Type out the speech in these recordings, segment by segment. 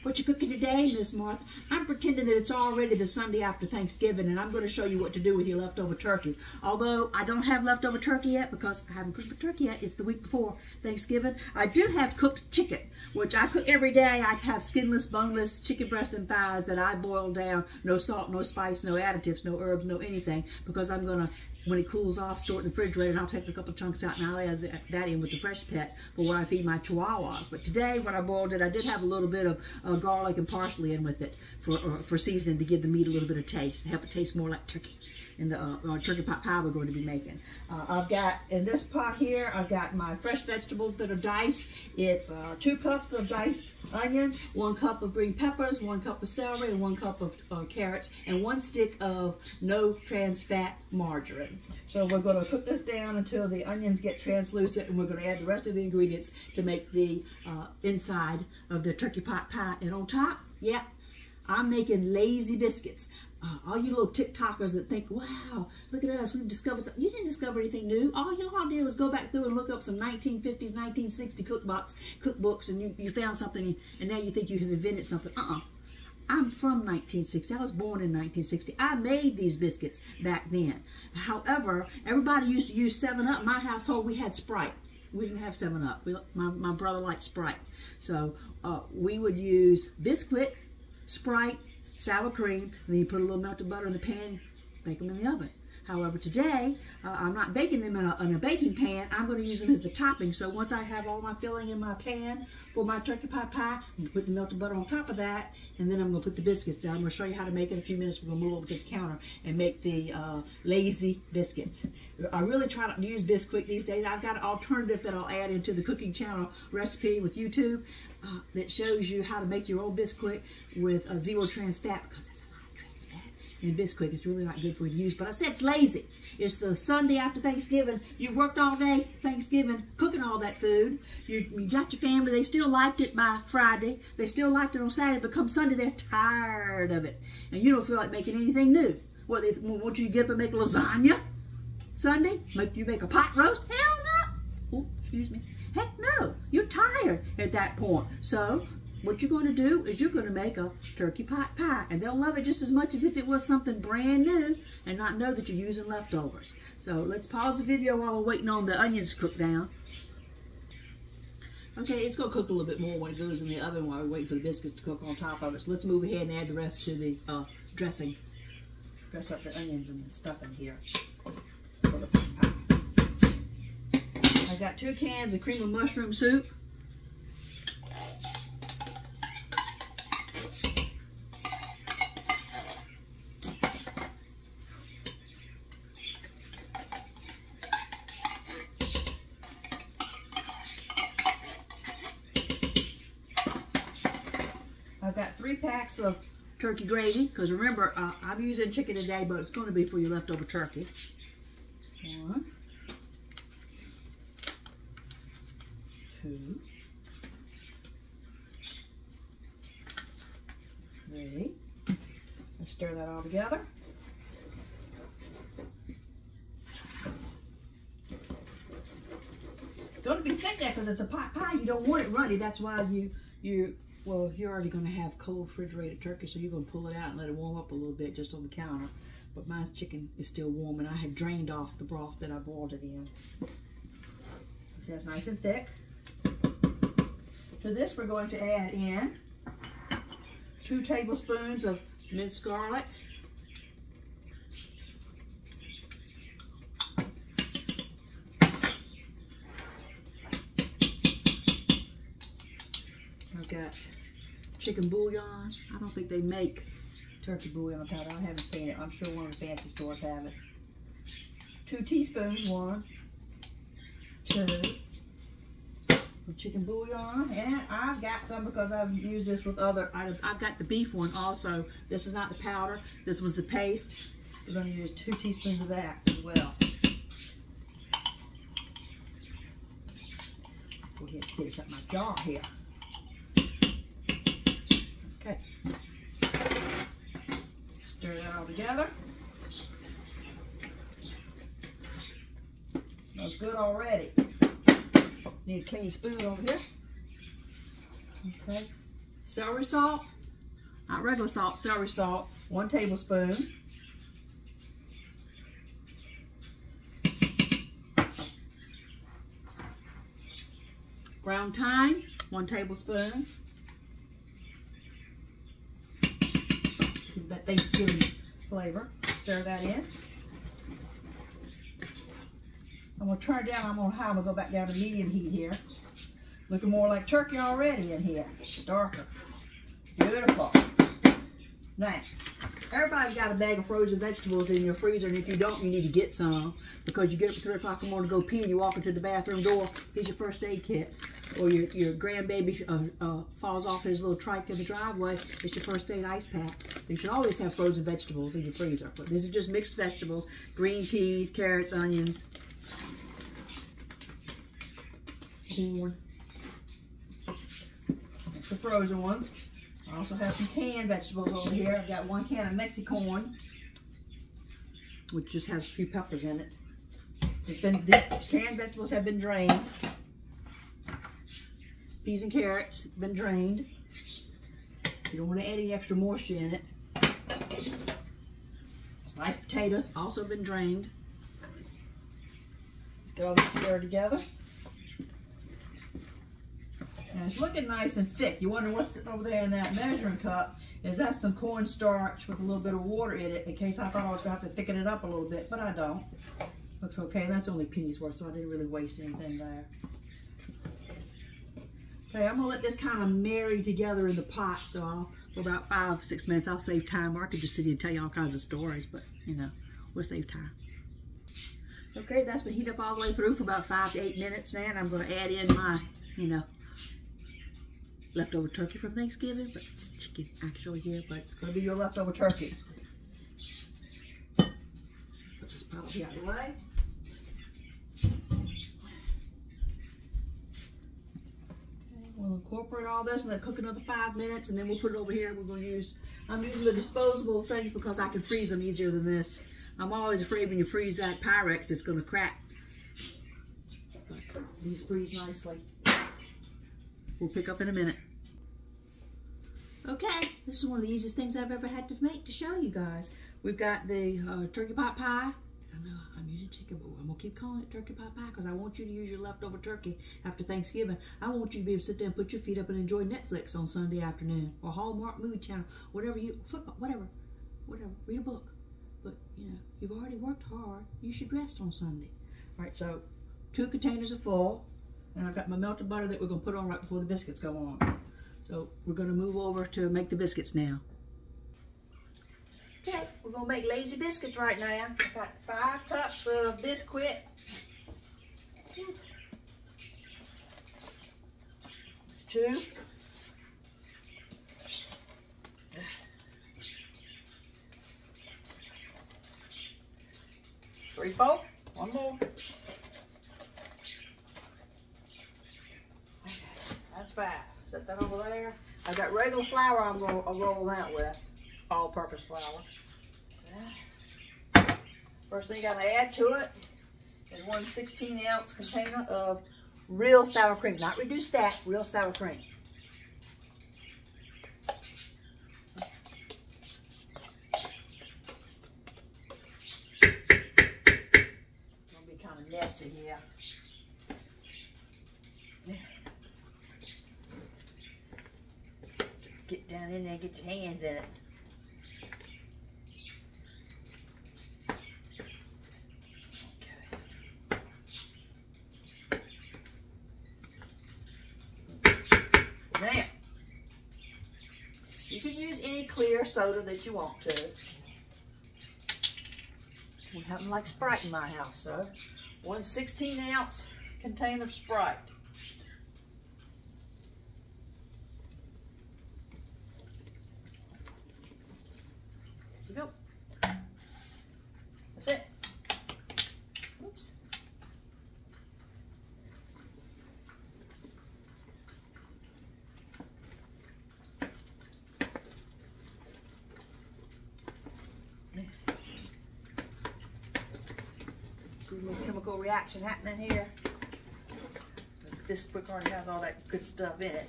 What you cooking today, Miss Martha? I'm pretending that it's already the Sunday after Thanksgiving, and I'm going to show you what to do with your leftover turkey. Although I don't have leftover turkey yet because I haven't cooked the turkey yet. It's the week before Thanksgiving. I do have cooked chicken, which I cook every day. I have skinless, boneless chicken breast and thighs that I boil down. No salt, no spice, no additives, no herbs, no anything, because I'm going to, when it cools off, store it in the refrigerator, and I'll take a couple chunks out and I'll add that in with the fresh pet for when I feed my chihuahuas. But today, when I boiled it, I did have a little bit of garlic and parsley in with it for seasoning to give the meat a little bit of taste, to help it taste more like turkey in the turkey pot pie we're going to be making. I've got, in this pot here, I've got my fresh vegetables that are diced. It's 2 cups of diced onions, 1 cup of green peppers, 1 cup of celery, and 1 cup of carrots, and 1 stick of no trans fat margarine. So we're going to cook this down until the onions get translucent, and we're going to add the rest of the ingredients to make the inside of the turkey pot pie. And on top, yeah, I'm making lazy biscuits. All you little TikTokers that think, wow, look at us, we've discovered something. You didn't discover anything new. All y'all did was go back through and look up some 1950s, 1960 cookbooks, and you found something, and now you think you have invented something. I'm from 1960. I was born in 1960. I made these biscuits back then. However, everybody used to use 7-Up. In my household, we had Sprite. We didn't have 7-Up. My brother liked Sprite. So we would use Biscuit, Sprite, sour cream, and then you put a little melted butter in the pan, bake them in the oven. However, today, I'm not baking them in a baking pan. I'm going to use them as the topping. So once I have all my filling in my pan for my turkey pot pie, I'm going to put the melted butter on top of that, and then I'm going to put the biscuits down. I'm going to show you how to make it in a few minutes. We're going to move over to the counter and make the lazy biscuits. I really try not to use Biscuit these days. I've got an alternative that I'll add into the cooking channel recipe with YouTube that shows you how to make your own Biscuit with 0 trans fat, because that's a lot of trans fat in Biscuit. It's really not good for you to use. But I said it's lazy. It's the Sunday after Thanksgiving. You worked all day Thanksgiving cooking all that food. You got your family. They still liked it by Friday. They still liked it on Saturday. But come Sunday, they're tired of it. And you don't feel like making anything new. What, they want you to get up and make lasagna Sunday? You make a pot roast? Hell no. Oh, excuse me. Heck no. You're tired at that point. So what you're going to do is you're going to make a turkey pot pie, and they'll love it just as much as if it was something brand new and not know that you're using leftovers. So let's pause the video while we're waiting on the onions to cook down. Okay, it's going to cook a little bit more when it goes in the oven while we're waiting for the biscuits to cook on top of it. So let's move ahead and add the rest to the dressing. Dress up the onions and the stuffing here for the pot pie. I got 2 cans of cream of mushroom soup. I've got 3 packs of turkey gravy, because remember, I'm using chicken today, but it's going to be for your leftover turkey. 1, 2, 3. Let's stir that all together. It's going to be thick there because it's a pot pie. You don't want it runny. That's why well, you're already going to have cold refrigerated turkey, so you're going to pull it out and let it warm up a little bit just on the counter. But my chicken is still warm, and I had drained off the broth that I boiled it in. So that's nice and thick. To this, we're going to add in 2 tablespoons of minced garlic. I've got chicken bouillon. I don't think they make turkey bouillon powder. I haven't seen it. I'm sure one of the fancy stores have it. 2 teaspoons, 1, 2 of chicken bouillon. And I've got some because I've used this with other items. I've got the beef one also. This is not the powder. This was the paste. We're going to use 2 teaspoons of that as well. Go ahead and finish up my jar here. Okay. Stir that all together. Smells good already. Need a clean spoon over here. Okay. celery salt, not regular salt, celery salt, 1 tablespoon. Ground thyme, 1 tablespoon. Give that Thanksgiving flavor. Stir that in. I'm going to turn it down. I'm going to go back down to medium heat here. Looking more like turkey already in here. Darker. Beautiful. Now, everybody's got a bag of frozen vegetables in your freezer, and if you don't, you need to get some, because you get up at 3 o'clock in the morning to go pee, and you walk into the bathroom door, here's your first aid kit. Or your grandbaby falls off his little trike in the driveway, it's your first aid ice pack. You should always have frozen vegetables in your freezer. But this is just mixed vegetables, green peas, carrots, onions, corn. That's the frozen ones. I also have some canned vegetables over here. I've got 1 can of Mexicorn, which just has a few peppers in it. Canned vegetables have been drained. Peas and carrots have been drained. You don't want to add any extra moisture in it. Sliced potatoes also been drained. Let's get all this stirred together. And it's looking nice and thick. You wonder what's sitting over there in that measuring cup. That's some cornstarch with a little bit of water in it, in case I thought I was going to have to thicken it up a little bit, but I don't. Looks okay, and that's only pennies worth, so I didn't really waste anything there. Okay, I'm going to let this kind of marry together in the pot, so for about 5-6 minutes. I'll save time, or I could just sit here and tell you all kinds of stories, but, you know, we'll save time. Okay, that's been heated up all the way through for about 5 to 8 minutes now, and I'm going to add in my, you know, leftover turkey from Thanksgiving, but it's chicken actually here, but it's going to be your leftover turkey. Put this probably out of the way. Okay, we'll incorporate all this and then cook another 5 minutes, and then we'll put it over here. We're going to use, I'm using the disposable things because I can freeze them easier than this. I'm always afraid when you freeze that Pyrex, it's going to crack. But these freeze nicely. We'll pick up in a minute. Okay, this is one of the easiest things I've ever had to make to show you guys. We've got the turkey pot pie. I know I'm using chicken, but I'm going to keep calling it turkey pot pie because I want you to use your leftover turkey after Thanksgiving. I want you to be able to sit there and put your feet up and enjoy Netflix on Sunday afternoon, or Hallmark movie channel, whatever you, football, whatever, read a book. But, you know, you've already worked hard. You should rest on Sunday. All right, so 2 containers are full. And I've got my melted butter that we're going to put on right before the biscuits go on. So we're going to move over to make the biscuits now. Okay, we're going to make lazy biscuits right now. I've got 5 cups of Biscuit. That's 2. 3, 4. 1 more. That's 5. Set that over there. I've got regular flour I'm going to roll that with. All-purpose flour. First thing I'm going to add to it is 1 16-ounce container of real sour cream. Not reduced fat, real sour cream. It's going to be kind of messy here. Get down in there and get your hands in it. Okay. Now, you can use any clear soda that you want to. We have them like Sprite in my house, so 1 16-ounce container of Sprite. Go. That's it. Oops. See a little chemical reaction happening here. This quick already has all that good stuff in it.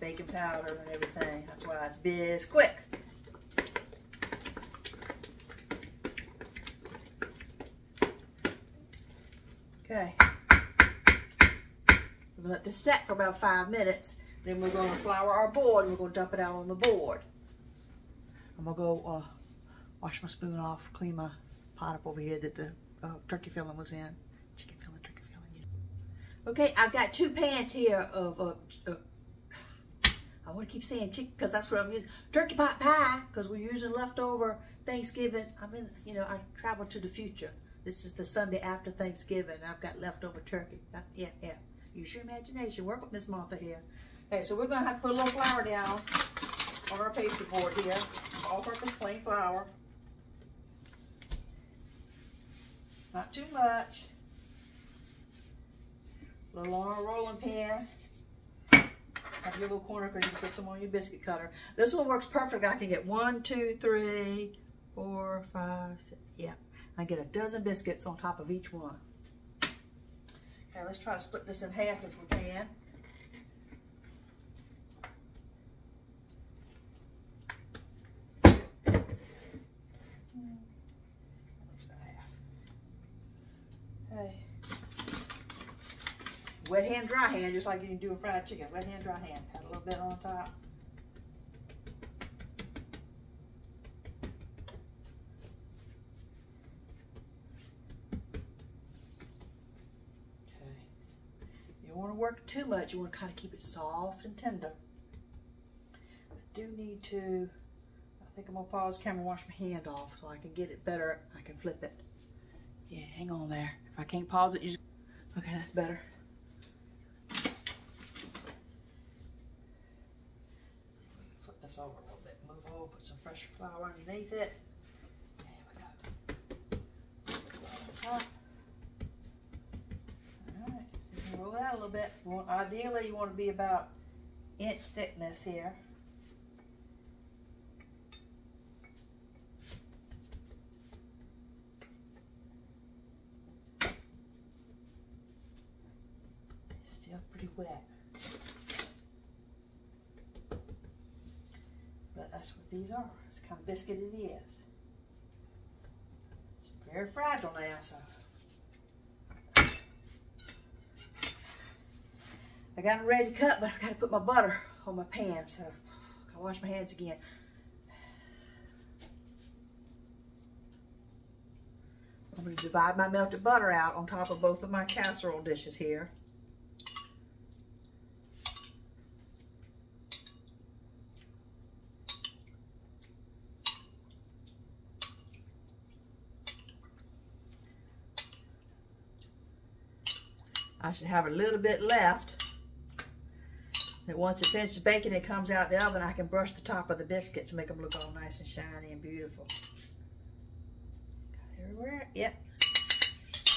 baking powder and everything. That's why it's Bisquick. Okay. We'll let this set for about 5 minutes. Then we're going to flour our board and we're going to dump it out on the board. I'm going to go wash my spoon off, clean my pot up over here that the turkey filling was in. Chicken filling, turkey filling. Okay, I've got 2 pans here of, I want to keep saying chicken because that's what I'm using. Turkey pot pie, because we're using leftover Thanksgiving. I travel to the future. This is the Sunday after Thanksgiving. I've got leftover turkey. Yeah. Use your imagination. Work with Miss Martha here. Okay, so we're going to have to put a little flour down on our pastry board here. All-purpose plain flour. Not too much. A little on a rolling pin. Have your little corner because you can put some on your biscuit cutter. This one works perfect. I can get 1, 2, 3, 4, 5, 6. Yeah, I get a dozen biscuits on top of each one. Okay, let's try to split this in half if we can. Okay. Wet hand, dry hand, just like you can do a fried chicken. Wet hand, dry hand. Pat a little bit on top. Okay. You don't want to work too much. You want to kind of keep it soft and tender. I do need to, I think I'm going to pause the camera and wash my hand off so I can get it better. I can flip it. Yeah, hang on there. If I can't pause it, you just... Okay, that's better. Flip this over a little bit. Move over, put some fresh flour underneath it. There we go. Alright, so you can roll it out a little bit. Ideally, you want to be about inch thickness here. Still pretty wet. But that's what these are. It's the kind of biscuit it is. It's very fragile now, so. I got them ready to cut, but I got to put my butter on my pan, so I gotta wash my hands again. I'm going to divide my melted butter out on top of both of my casserole dishes here. I should have a little bit left. And once it finishes baking, it comes out the oven. I can brush the top of the biscuits and make them look all nice and shiny and beautiful. Got everywhere? Yep.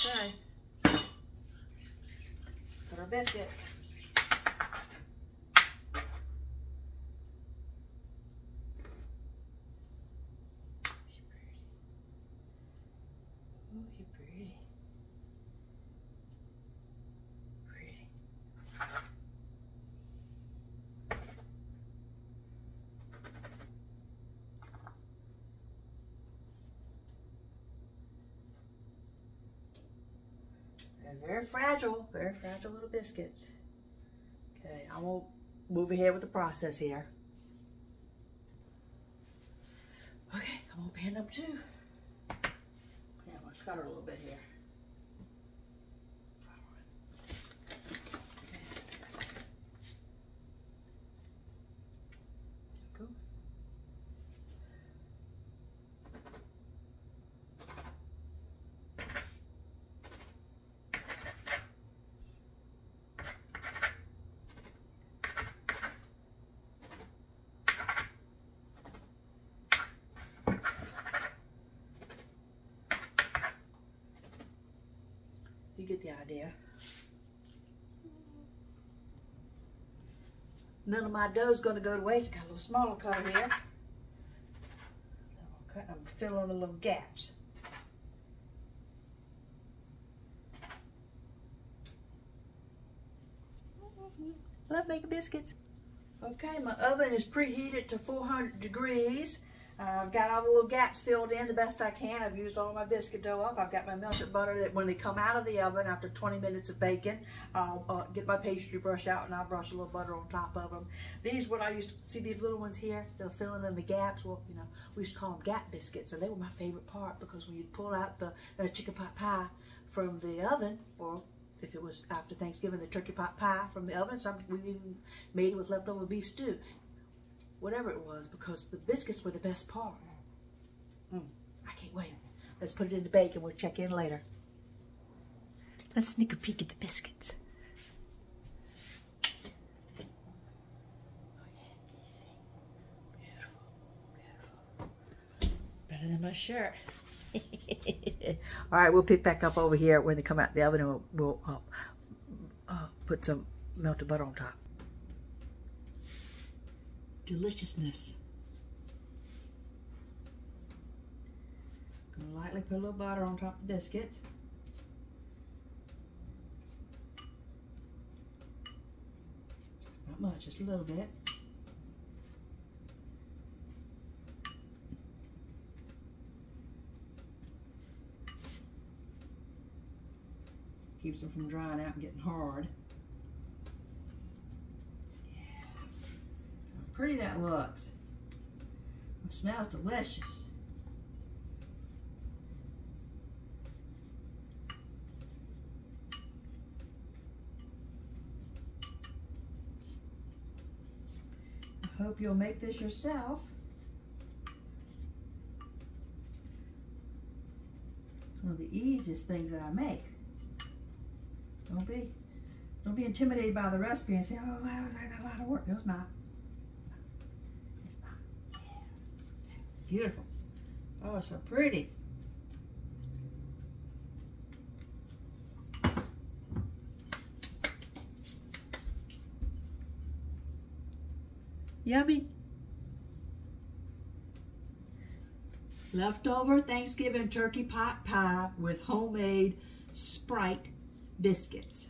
Okay. Let's put our biscuits. Oh, you're pretty. They're very fragile little biscuits. Okay, I will move ahead with the process here. Okay, I'm on pan number 2. Okay, I'm gonna cut her a little bit here. You get the idea. None of my dough's going to go to waste. Got a little smaller cutter here. I'm filling the little gaps. Love making biscuits. Okay, my oven is preheated to 400 degrees. I've got all the little gaps filled in the best I can. I've used all my biscuit dough up. I've got my melted butter that when they come out of the oven after 20 minutes of baking, I'll get my pastry brush out and I'll brush a little butter on top of them. These, what I used to see, these little ones here, they'll fill in the gaps. Well, you know, we used to call them gap biscuits, and they were my favorite part because when you'd pull out the chicken pot pie from the oven, or if it was after Thanksgiving, the turkey pot pie from the oven, we even made it with leftover beef stew. Whatever it was, because the biscuits were the best part. I can't wait. Let's put it in the bake and we'll check in later. Let's sneak a peek at the biscuits. Oh yeah, easy. Beautiful, beautiful. Better than my shirt. All right, we'll pick back up over here when they come out of the oven, and we'll put some melted butter on top. Deliciousness. Gonna lightly put a little butter on top of the biscuits. Not much, just a little bit. Keeps them from drying out and getting hard. Pretty that looks. It smells delicious. I hope you'll make this yourself. It's one of the easiest things that I make. Don't be intimidated by the recipe and say, oh, that's a lot of work. No, it's not. Beautiful. Oh, so pretty. Yummy. Leftover Thanksgiving turkey pot pie with homemade Sprite biscuits.